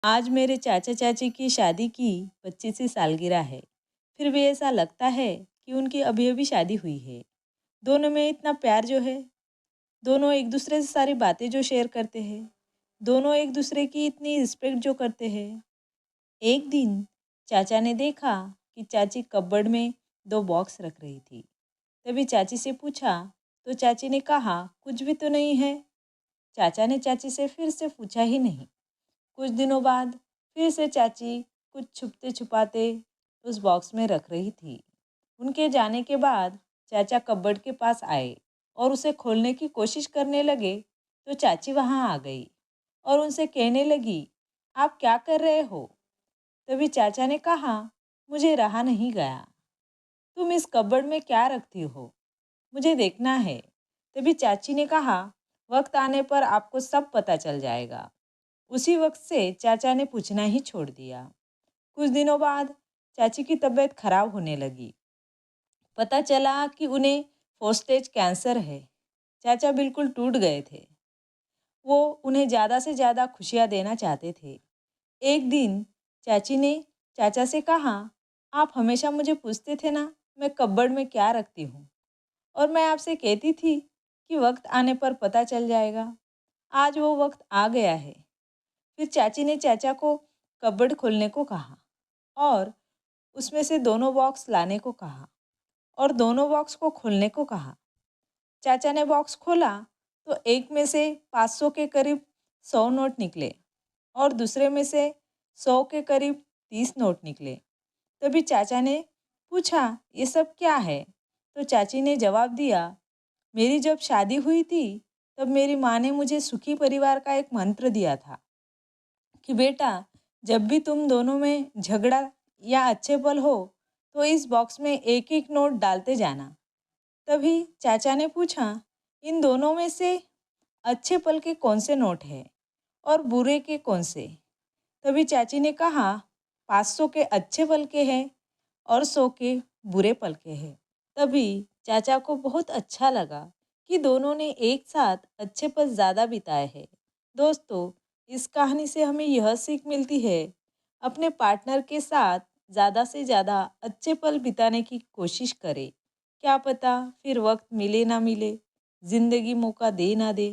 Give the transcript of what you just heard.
आज मेरे चाचा चाची की शादी की 25वीं सालगिरह है। फिर भी ऐसा लगता है कि उनकी अभी अभी शादी हुई है। दोनों में इतना प्यार जो है, दोनों एक दूसरे से सारी बातें जो शेयर करते हैं, दोनों एक दूसरे की इतनी रिस्पेक्ट जो करते हैं। एक दिन चाचा ने देखा कि चाची कपबोर्ड में दो बॉक्स रख रही थी। तभी चाची से पूछा तो चाची ने कहा कुछ भी तो नहीं है। चाचा ने चाची से फिर से पूछा ही नहीं। कुछ दिनों बाद फिर से चाची कुछ छुपते छुपाते उस बॉक्स में रख रही थी। उनके जाने के बाद चाचा कपबोर्ड के पास आए और उसे खोलने की कोशिश करने लगे तो चाची वहाँ आ गई और उनसे कहने लगी, आप क्या कर रहे हो? तभी चाचा ने कहा, मुझे रहा नहीं गया। तुम इस कपबोर्ड में क्या रखती हो? मुझे देखना है। तभी चाची ने कहा, वक्त आने पर आपको सब पता चल जाएगा। उसी वक्त से चाचा ने पूछना ही छोड़ दिया। कुछ दिनों बाद चाची की तबीयत खराब होने लगी। पता चला कि उन्हें फर्स्ट स्टेज कैंसर है। चाचा बिल्कुल टूट गए थे। वो उन्हें ज़्यादा से ज़्यादा खुशियाँ देना चाहते थे। एक दिन चाची ने चाचा से कहा, आप हमेशा मुझे पूछते थे ना मैं कपबोर्ड में क्या रखती हूँ, और मैं आपसे कहती थी कि वक्त आने पर पता चल जाएगा। आज वो वक्त आ गया है। फिर चाची ने चाचा को कपबोर्ड खोलने को कहा और उसमें से दोनों बॉक्स लाने को कहा और दोनों बॉक्स को खोलने को कहा। चाचा ने बॉक्स खोला तो एक में से 500 के करीब 100 नोट निकले और दूसरे में से 100 के करीब 30 नोट निकले। तभी चाचा ने पूछा, ये सब क्या है? तो चाची ने जवाब दिया, मेरी जब शादी हुई थी तब मेरी माँ ने मुझे सुखी परिवार का एक मंत्र दिया था कि बेटा, जब भी तुम दोनों में झगड़ा या अच्छे पल हो तो इस बॉक्स में एक एक नोट डालते जाना। तभी चाचा ने पूछा, इन दोनों में से अच्छे पल के कौन से नोट हैं और बुरे के कौन से? तभी चाची ने कहा, 500 के अच्छे पल के हैं और 100 के बुरे पल के हैं। तभी चाचा को बहुत अच्छा लगा कि दोनों ने एक साथ अच्छे पल ज़्यादा बिताए हैं। दोस्तों, इस कहानी से हमें यह सीख मिलती है, अपने पार्टनर के साथ ज़्यादा से ज़्यादा अच्छे पल बिताने की कोशिश करें। क्या पता फिर वक्त मिले ना मिले, ज़िंदगी मौका दे ना दे।